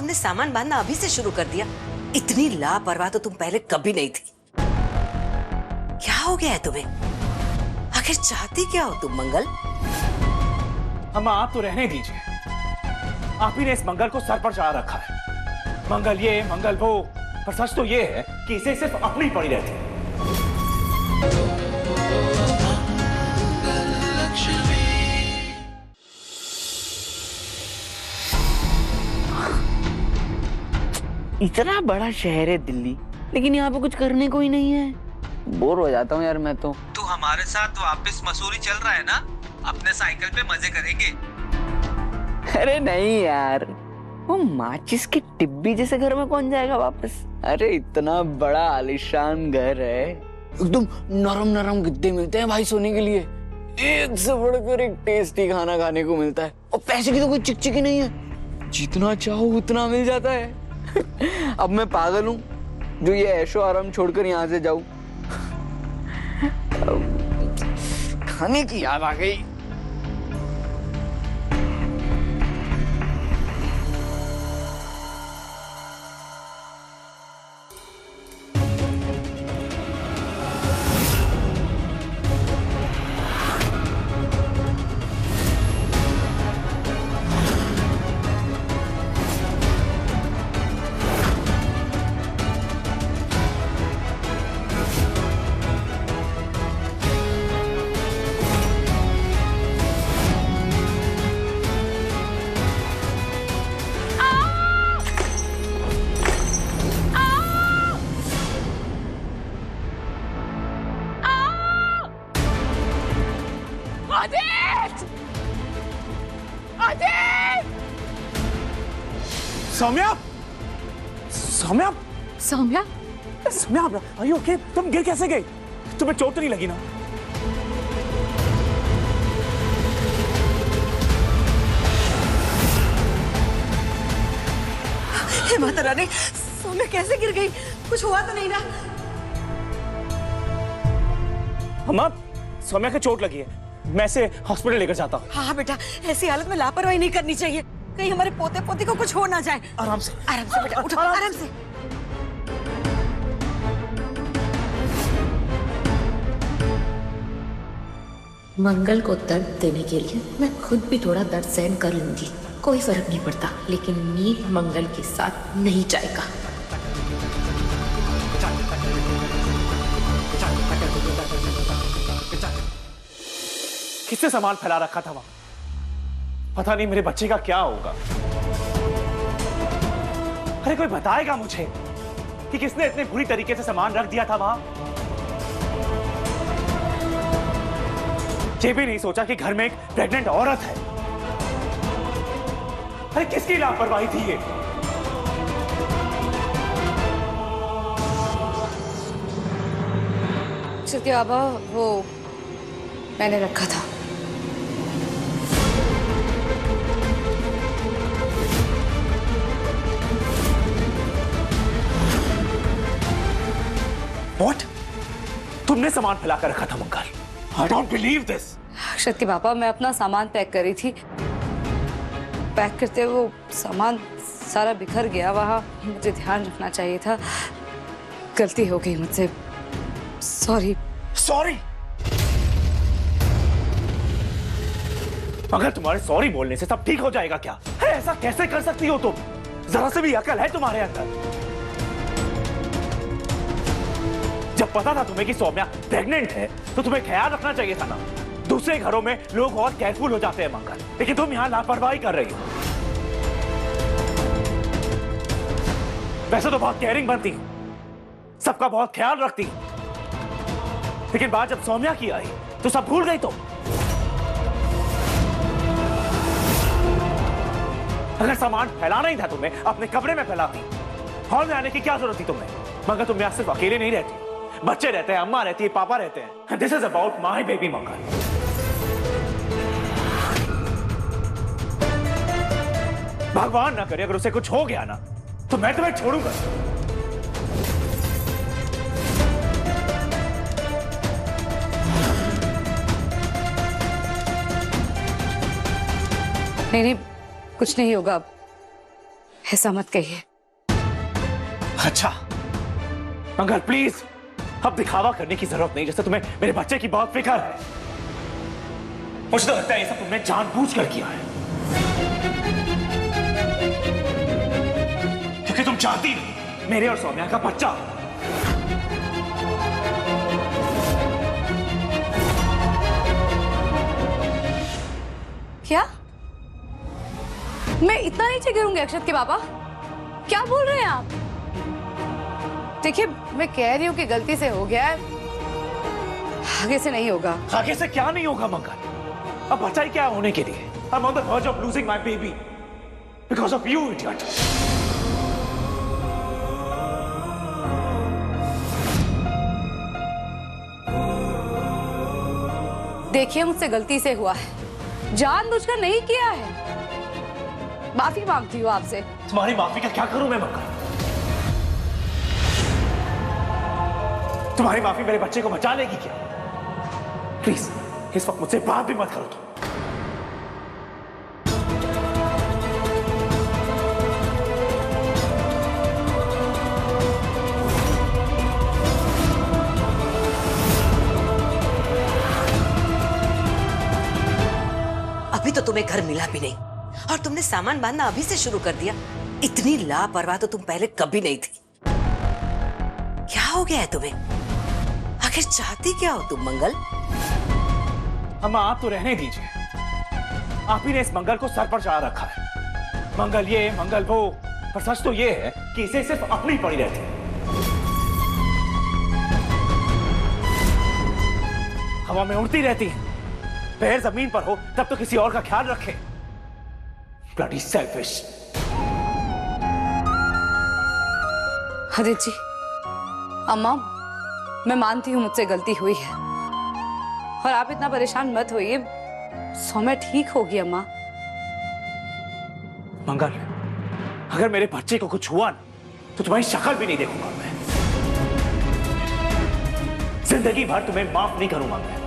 तुमने सामान बांधना अभी से शुरू कर दिया? इतनी लापरवाह तो तुम पहले कभी नहीं थी। क्या हो गया है तुम्हें? आखिर चाहती क्या हो तुम मंगल? अम्मा आप तो रहने दीजिए। आप ही ने इस मंगल को सर पर चढ़ा रखा है। मंगल ये मंगल वो, पर सच तो ये है कि इसे सिर्फ अपनी पड़ी रहती है। इतना बड़ा शहर है दिल्ली, लेकिन यहाँ पे कुछ करने को ही नहीं है। बोर हो जाता हूँ यार मैं तो। तू हमारे साथ वापस मसूरी चल रहा है ना? अपने साइकिल पे मजे करेंगे। अरे नहीं यार, वो माचिस की टिब्बी जैसे घर में कौन जाएगा वापस। अरे इतना बड़ा आलीशान घर है, एकदम नरम नरम गद्दे मिलते हैं भाई सोने के लिए, एक से बढ़कर एक टेस्टी खाना खाने को मिलता है, और पैसे की तो कोई चिकचिकी नहीं है, जितना चाहो उतना मिल जाता है। अब मैं पागल हूँ जो ये ऐशो आराम छोड़कर यहाँ से जाऊं। खाने की याद आ गई। Soumya, Soumya, Soumya, Soumya, are you okay? तुम गिर कैसे गई? तुम्हें चोट तो नहीं लगी ना? हे माता रानी, सौम्या कैसे गिर गई? कुछ हुआ तो नहीं ना? अम्मा, सौम्या को चोट लगी है, मैं इसे हॉस्पिटल लेकर जाता हूँ। हाँ बेटा, ऐसी हालत में लापरवाही नहीं करनी चाहिए, कहीं हमारे पोते पोती को कुछ हो ना जाए। आराम से बेटा, उठो आराम से। मंगल को दर्द देने के लिए मैं खुद भी थोड़ा दर्द सहन कर लूंगी, कोई फर्क नहीं पड़ता, लेकिन मीत मंगल के साथ नहीं जाएगा। किसने सामान फैला रखा था वहां? पता नहीं मेरे बच्चे का क्या होगा। अरे कोई बताएगा मुझे कि किसने इतने बुरी तरीके से सामान रख दिया था वहां? ये भी नहीं सोचा कि घर में एक प्रेग्नेंट औरत है। अरे किसकी लापरवाही थी ये? सत्य बाबा, वो मैंने रखा था। What? तुमने सामान फैलाकर रखा था मंगल? I don't believe this. सत्य बाबा, मैं अपना सामान पैक करी थी, पैक करते हुए वो सामान सारा बिखर गया वहां, मुझे ध्यान रखना चाहिए था, गलती हो गई मुझसे, सॉरी। सॉरी? अगर तुम्हारे सॉरी बोलने से सब ठीक हो जाएगा क्या? है, ऐसा कैसे कर सकती हो तुम? जरा से भी अकल है तुम्हारे अंदर? जब पता था तुम्हें कि सौम्या प्रेग्नेंट है तो तुम्हें ख्याल रखना चाहिए था ना। दूसरे घरों में लोग और केयरफुल हो जाते हैं मंगल, लेकिन तुम यहां लापरवाही कर रही हो। वैसे तो बहुत केयरिंग बनती, सबका बहुत ख्याल रखती, लेकिन बात जब सौम्या की आई तो सब भूल गई। तुम अगर सामान फैलाना ही था तुम्हें, अपने कमरे में फैलाती, हॉल में आने की क्या जरूरत थी तुम्हें? मगर तुम यहां सिर्फ अकेले नहीं रहती, बच्चे रहते हैं, अम्मा रहती है, पापा रहते हैं। This is about my baby मंगल। भगवान ना करे अगर उसे कुछ हो गया ना तो मैं तुम्हें छोड़ूंगा। नहीं, कुछ नहीं होगा, ऐसा मत कहिए। अच्छा मंगल प्लीज, अब दिखावा करने की जरूरत नहीं, जैसे तुम्हें मेरे बच्चे की बहुत फिक्र है। मुझे तो लगता है ये सब तुमने जानबूझकर किया है, क्योंकि तुम चाहती नहीं मेरे और सौम्या का बच्चा हो। क्या मैं इतना नीचे गिरूंगी अक्षत के पापा? क्या बोल रहे हैं आप? देखिए मैं कह रही हूँ कि गलती से हो गया है, आगे से नहीं होगा। आगे से क्या नहीं होगा मंगल? अब बच्चा ही क्या होने के लिए? I'm on the verge of losing my baby because of you, idiot. देखिए मुझसे गलती से हुआ है, जानबूझकर नहीं किया है। माफी मांगती हूँ आपसे। तुम्हारी माफी का क्या करूं मैं मंगल? तुम्हारी माफी मेरे बच्चे को बचा लेगी क्या? प्लीज इस वक्त मुझसे बात भी मत करो तुम। अभी तो तुम्हें घर मिला भी नहीं और तुमने सामान बांधना अभी से शुरू कर दिया। इतनी लापरवाह तो तुम पहले कभी नहीं थी। क्या हो गया है तुम्हें? आखिर चाहती क्या हो तुम मंगल? अम्मा आप तो रहने दीजिए, आप ही ने इस मंगल को सर पर चढ़ा रखा है। मंगल ये मंगल वो, पर सच तो ये है कि इसे सिर्फ अपनी पड़ी रहती है। हवा में उड़ती रहती है, पैर जमीन पर हो तब तो किसी और का ख्याल रखे। Bloody selfish. आदित्य जी, अम्मा मैं मानती हूँ मुझसे गलती हुई है और आप इतना परेशान मत होइए, सौम्या ठीक होगी अम्मा। मंगल अगर मेरे बच्चे को कुछ हुआ ना तो तुम्हारी शक्ल भी नहीं देखूंगा मैं। जिंदगी भर तुम्हें माफ नहीं करूंगा मैं।